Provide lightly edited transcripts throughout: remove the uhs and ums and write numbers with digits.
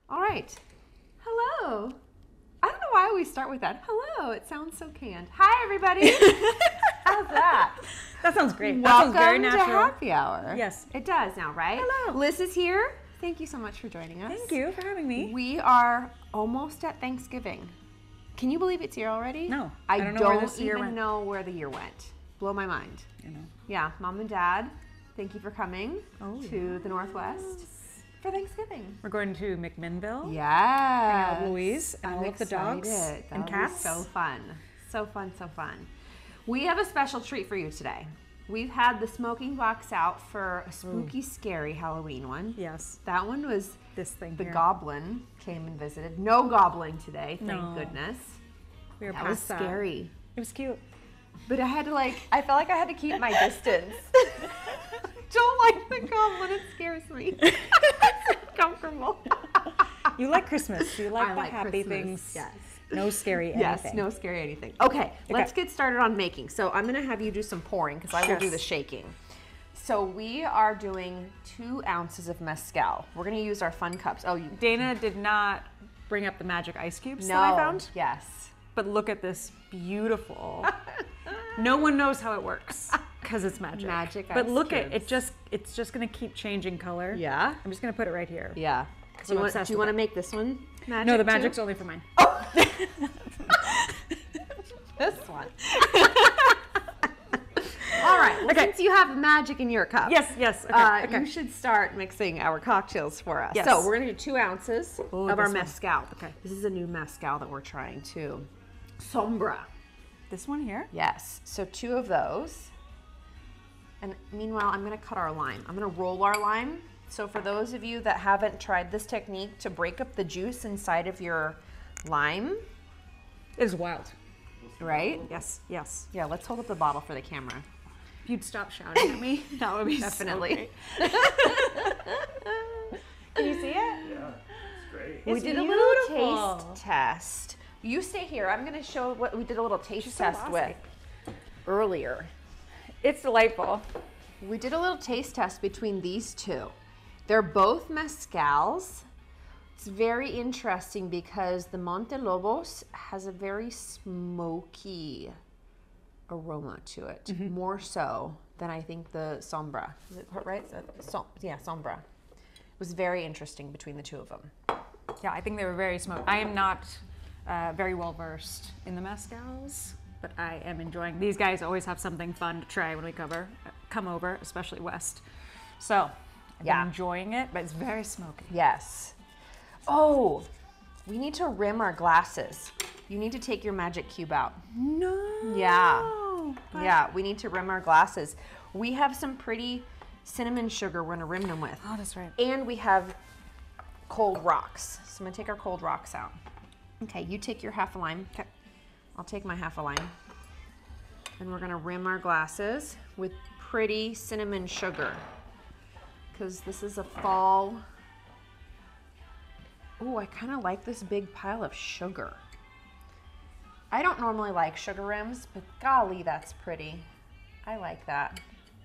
All right. Hello. I don't know why we start with that. Hello. It sounds so canned. Hi, everybody. How's that? That sounds great. Welcome that sounds very natural. to Happy Hour. Yes. It does now, right? Hello. Liz is here. Thank you so much for joining us. Thank you for having me. We are almost at Thanksgiving. Can you believe it's here already? No. I don't know don't where this year even went. know where the year went. Blow my mind. You know. Yeah, Mom and Dad, thank you for coming to the Northwest for Thanksgiving. We're going to McMinnville. Yeah. Hang out with Louise and I'm all of the dogs excited. and That'll cats. be so fun. So fun, so fun. We have a special treat for you today. We've had the smoking box out for a spooky, scary Halloween one. Yes. That one was This thing the here. goblin came and visited. No gobbling today, thank No. goodness. We were That was past that. scary. It was cute. But I had to I felt like I had to keep my distance. don't like the goblin, it scares me. It's uncomfortable. You like Christmas. You like I the like happy Christmas, things. yes. No scary Yes, anything. no scary anything. Okay, let's get started on making. So I'm gonna have you do some pouring because I will do the shaking. So we are doing 2 ounces of mescal. We're gonna use our fun cups. Oh, you Dana did not bring up the magic ice cubes no. that I found. Yes. But look at this beautiful. No one knows how it works because it's magic. Magic But ice look at cubes. it. It's just gonna keep changing color. Yeah. I'm just gonna put it right here. Yeah. Do you I'm want, obsessed do you with want to it. make this one magic? No, the too? magic's only for mine. This one. All right. Well, since you have magic in your cup. Yes. Okay. You should start mixing our cocktails for us. Yes. So we're gonna do 2 ounces Ooh, of our this one. mezcal. Okay. This is a new mezcal that we're trying too. Sombra. This one here. Yes. So 2 of those. And meanwhile, I'm gonna cut our lime. I'm gonna roll our lime. So for those of you that haven't tried this technique to break up the juice inside of your lime, It is wild. right? Yes. Yeah, let's hold up the bottle for the camera. If you'd stop shouting at me, that would be Definitely. So Can you see it? Yeah, it's great. We It's did a little beautiful. taste test. You stay here. I'm going to show what we did a little taste test bossy. with earlier. It's delightful. We did a little taste test between these 2. They're both mezcals. It's very interesting because the Montelobos has a very smoky aroma to it, more so than I think the Sombra. Is it right? Yeah, Sombra. It was very interesting between the 2 of them. Yeah, I think they were very smoky. I am not very well versed in the mezcals, but I am enjoying. These guys always have something fun to try when we come over, especially West. So I've been enjoying it, but it's very smoky. Yes. Oh, we need to rim our glasses. You need to take your magic cube out. No. Yeah. Yeah, we need to rim our glasses. We have some pretty cinnamon sugar we're gonna rim them with. Oh, that's right. And we have cold rocks. So I'm gonna take our cold rocks out. Okay, you take your half a lime. Okay. I'll take my half a lime. And we're gonna rim our glasses with pretty cinnamon sugar. Because this is a fall. Oh, I kind of like this big pile of sugar. I don't normally like sugar rims, but golly, that's pretty. I like that.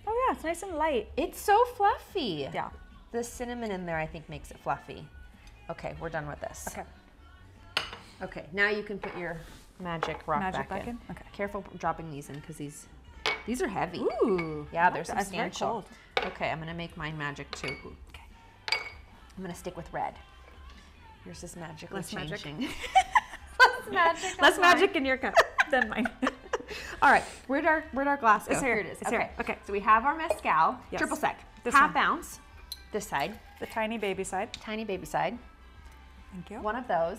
Oh yeah, it's nice and light. It's so fluffy. Yeah. The cinnamon in there, I think, makes it fluffy. Okay, we're done with this. Okay. Okay, now you can put your magic rock back in. Okay. Careful dropping these in because these are heavy. Ooh. Yeah, they're That's very substantial. cold. Okay, I'm gonna make mine magic too. Okay. I'm gonna stick with red. Yours is magically Less magic. changing. Less magic in your cup than mine. All right, where'd our glass go? It's here. Here it is. It's okay. here. Okay. So we have our mezcal, Yes. triple sec, This half one. ounce. This side, The tiny baby side. tiny baby side. Thank you. One of those.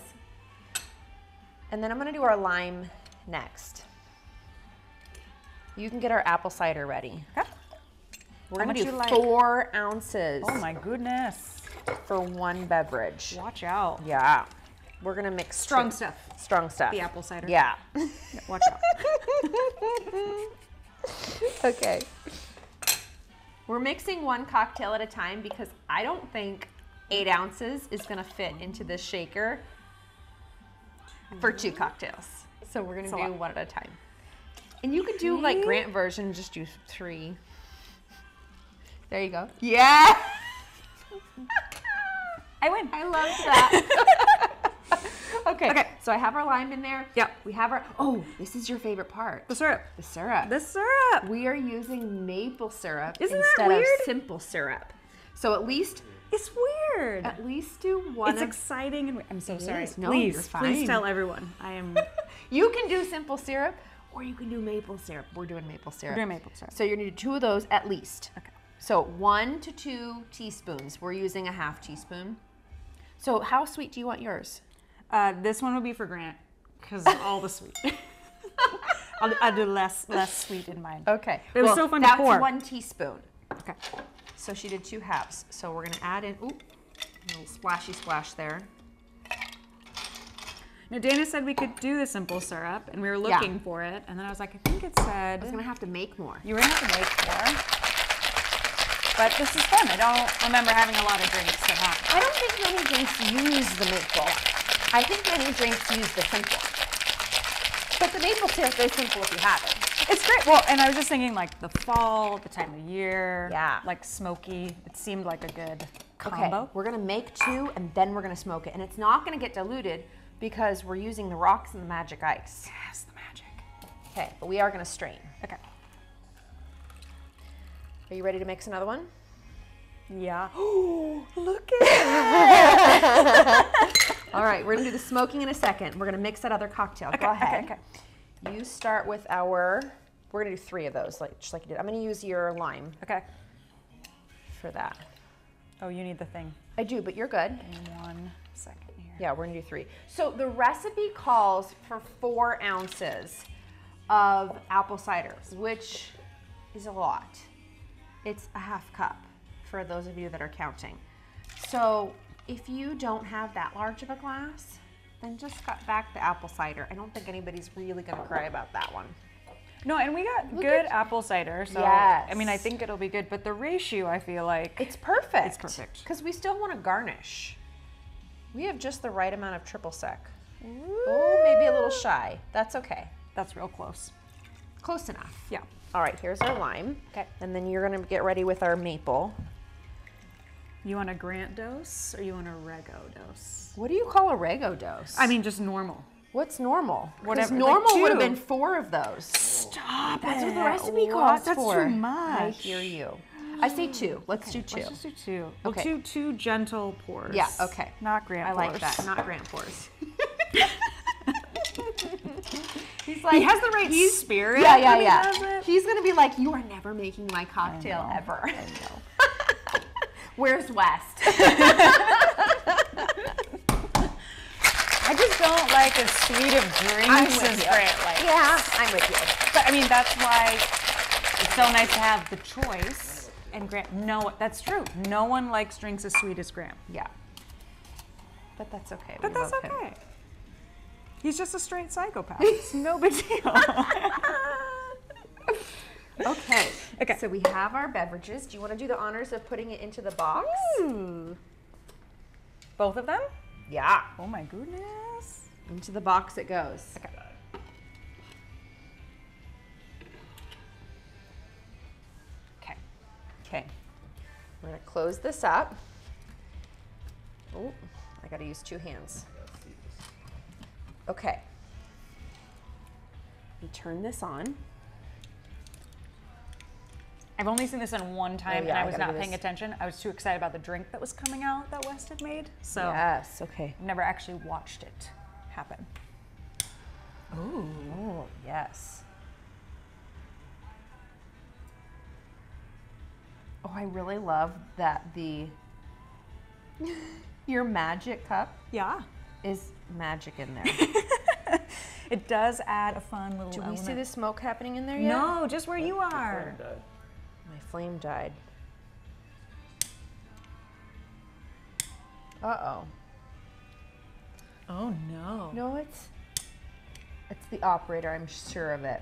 And then I'm gonna do our lime next. You can get our apple cider ready. Okay. We're How gonna much do you like? 4 ounces Oh my goodness. for 1 beverage. Watch out. Yeah. We're gonna mix Strong two- stuff. Strong stuff. The apple cider. Yeah. Yeah, watch out. Okay. We're mixing 1 cocktail at a time because I don't think 8 ounces is gonna fit into this shaker for 2 cocktails. So we're gonna That's a do lot. 1 at a time. And you could do like Grant version, just do 3. There you go. Yeah. I win. I love that. Okay, so I have our lime in there. Yep. We have our, oh, this is your favorite part. The syrup. The syrup. The syrup. We are using maple syrup Isn't that instead of weird? simple syrup. So at least It's weird. do one It's of, exciting and I'm so sorry. is. No, please, you're please fine. tell everyone. I am you can do simple syrup or you can do maple syrup. We're doing maple syrup. doing maple syrup. So you're gonna do 2 of those at least. Okay. So 1 to 2 teaspoons. We're using a half teaspoon. So how sweet do you want yours? This one would be for Grant because all the sweet. I'll do less sweet in mine. Okay. It was so fun to pour. That's 1 teaspoon. Okay. So she did 2 halves. So we're gonna add in, oop, a little splashy splash there. Now Dana said we could do the simple syrup, and we were looking for it, and then I was like, I think it said I was gonna have to make more. you were gonna have to make more. But this is fun. I don't remember having a lot of drinks that have. I don't think many drinks use the maple. I think many drinks use the simple. But the maple syrup is simple if you have it. It's great. Well, and I was just thinking like the fall, the time of year. Yeah. Like smoky. It seemed like a good Okay, combo. we're gonna make 2 and then we're gonna smoke it. And it's not gonna get diluted because we're using the rocks and the magic ice. Yes, the magic. Okay, but we are gonna strain. Okay. Are you ready to mix another one? Yeah. Oh, look at it. All right, we're gonna do the smoking in a second. We're gonna mix that other cocktail. Go ahead. Okay. You start with our, we're gonna do 3 of those, just like you did. I'm gonna use your lime Okay. for that. Oh, you need the thing. I do, but you're good. Give me 1 second here. Yeah, we're gonna do 3. So the recipe calls for 4 ounces of apple cider, which is a lot. It's a half cup for those of you that are counting. So if you don't have that large of a glass, then just cut back the apple cider. I don't think anybody's really gonna cry about that one. No, and we got Look good at- apple cider, so Yes. I mean, I think it'll be good. But the ratio, I feel like It's perfect. It's perfect. Because we still want to garnish. We have just the right amount of triple sec. Oh, maybe a little shy. That's okay. that's real close. Close enough. Yeah. All right, here's our lime. Okay. And then you're gonna get ready with our maple. You want a Grant dose or you want a Rego dose? What do you call a Rego dose? I mean, just normal. what's normal? Because Whatever, like normal would have 2. been 4 of those. Stop That's it. what the recipe What? calls That's for. too much. I hear you. I say 2. Let's do 2. Let's just do 2. Well, Okay. two gentle pours. Yeah, okay. Not Grant I pours. like that. Not Grant pours. He's He has the right spirit. Yeah, when he yeah, does yeah. it. He's gonna be like, you are never making my cocktail know, ever. I know. Where's West? I just don't like as sweet of drinks I'm with as you. Grant likes. Yeah, I'm with you. But I mean, that's why it's so nice to have the choice. And Grant, no, that's true. No one likes drinks as sweet as Grant. Yeah. But that's okay. But We that's love him. okay. He's just a straight psychopath. It's no big deal. Okay. Okay. So we have our beverages. Do you want to do the honors of putting it into the box? Ooh. Both of them? Yeah. Oh my goodness. Into the box it goes. Okay. Okay. Okay. We're gonna close this up. Oh, I gotta use 2 hands. Okay. We turn this on. I've only seen this in one time, Oh, yeah, and I I was gotta not do paying this. attention. I was too excited about the drink that was coming out that West had made. So Yes. Okay. I've never actually watched it happen. Oh, yes. Oh, I really love that your magic cup Yeah. is magic in there. It does add a fun little Do we element. see the smoke happening in there yet? No, just where you are. My flame died. Uh-oh. Oh no. No, it's the operator, I'm sure of it.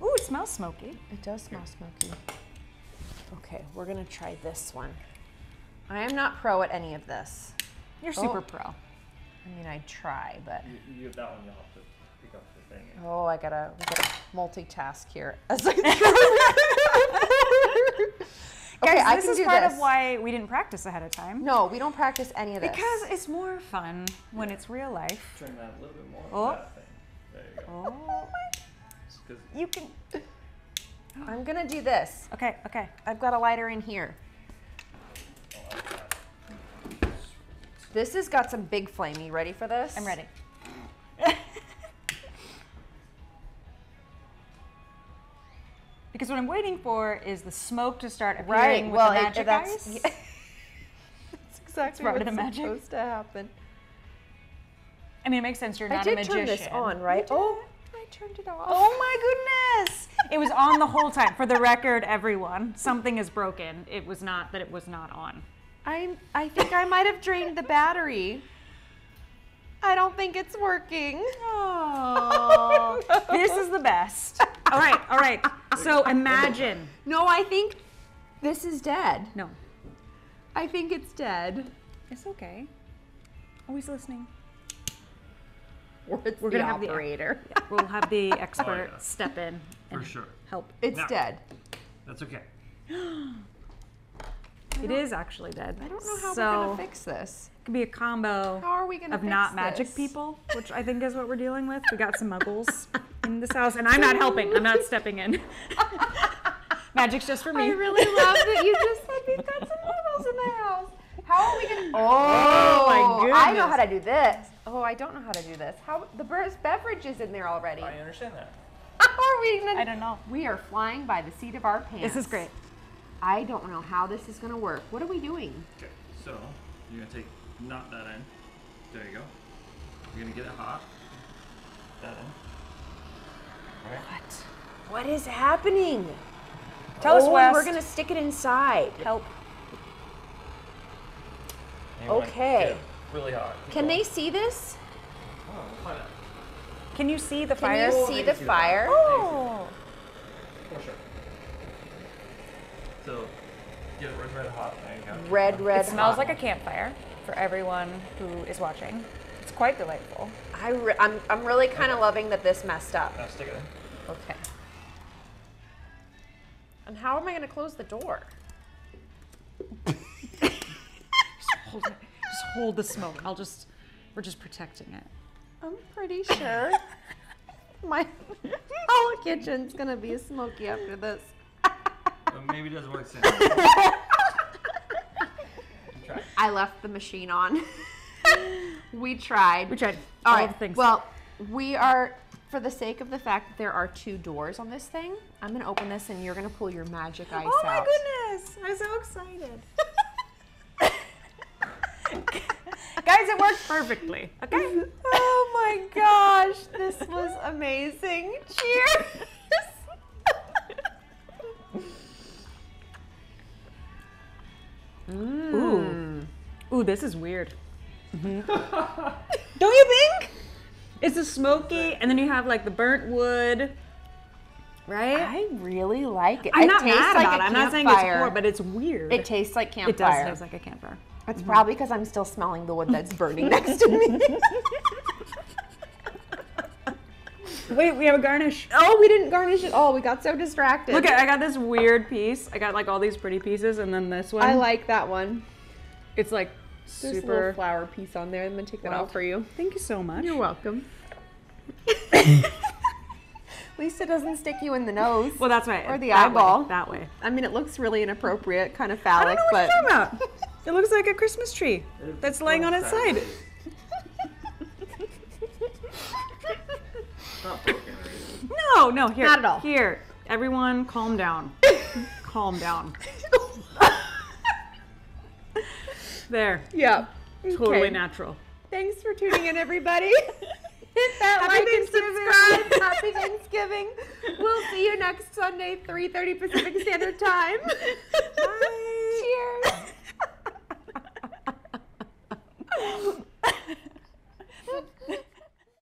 Ooh, it smells smoky. It does smell smoky. Okay, we're gonna try this one. I am not pro at any of this. You're super Oh. pro. I mean, I try, but You that one, you'll have to pick up the thing. oh, we gotta multitask here. As I Okay, Guys, I this can is do part this. of why we didn't practice ahead of time. No, we don't practice any of this. Because it's more fun when it's real life. Turn that a little bit more. Oh. That thing. There you go. Oh, Just 'cause you can. I'm gonna do this. Okay, okay. I've got a lighter in here. I like that. This has got some big flame. You ready for this? I'm ready. Because what I'm waiting for is the smoke to start appearing with the magic that's, eyes. yeah. That's exactly part of what's the magic. supposed to happen. I mean, it makes sense. You're I not a did magician. turn this on, right? Oh, I turned it off. Oh my goodness! It was on the whole time. For the record, everyone, something is broken. It was not that it was not on. I think I might have drained the battery. I don't think it's working. Oh, this is the best. All right, all right. So imagine. No, I think this is dead. No, I think it's dead. it's okay. Always listening. Or it's We're the gonna have the operator. We'll have the expert yeah. step in For and sure. help. It's No. dead. That's okay. It is actually dead. I don't know how so we're gonna fix this. it could be a combo How are we gonna of fix not magic this? people, which I think is what we're dealing with. We got some muggles in this house, and I'm not helping. I'm not stepping in. Magic's just for me. I really love that you just said we've got some noodles in the house. How are we gonna? Oh, my I know goodness. how to do this. Oh, I don't know how to do this. How the beverage is in there already? I understand that. How are we gonna? I don't know. We are flying by the seat of our pants. This is great. I don't know how this is gonna work. What are we doing? Okay, so you're gonna take not that end. There you go. You're gonna get it hot. That end. Right. What is happening? Tell us, and Wes. we're gonna stick it inside. Help. And you wanna Okay. get it really hot. Keep Can going. they see this? Oh, we'll find out. Can you see the Can fire? you Oh, see they the can see the fire? Oh. For sure. So get it red hot. There you go. Red, It smells hot. like a campfire for everyone who is watching. It's quite delightful. I'm really kind of loving that this messed up. Now stick it in. Okay. And how am I gonna close the door? Hold it. Just hold the smoke. We're just protecting it. I'm pretty sure my whole kitchen's gonna be smoky after this. But maybe it doesn't work the same. Try. I left the machine on. We tried. We tried All all right. the things. Well, we are, for the sake of the fact that there are 2 doors on this thing, I'm gonna open this and you're gonna pull your magic ice oh my out. goodness! I'm so excited. Guys, it worked perfectly. Okay. Oh my gosh, this was amazing. Cheers. Ooh, this is weird. Don't you think? It's a smoky, and then you have like the burnt wood, right? I really like it. I'm It not tastes mad like about a it. I'm not saying it's campfire. poor, but it's weird. It tastes like It does campfire. taste like a campfire. It's probably because I'm still smelling the wood that's burning next to me. Wait, we have a garnish. Oh, we didn't garnish at all. We got so distracted. Look, I got this weird piece. I got like all these pretty pieces, and then this one. I like that one. It's like There's a little super. flower piece on there. I'm gonna take that Wow. out for you. Thank you so much. You're welcome. At least it doesn't stick you in the nose. Well, that's right. Or the that eyeball. Way, that way. I mean, it looks really inappropriate, kind of I phallic, don't know what but you're talking about. It looks like a Christmas tree that's laying on its side. Not broken or anything. No, here. Not at all. Here, everyone, calm down. Calm down. There. yeah. Totally Okay. natural. Thanks for tuning in, everybody. Hit that Happy like and Thanksgiving. subscribe. Happy Thanksgiving. We'll see you next Sunday, 3:30 Pacific Standard Time.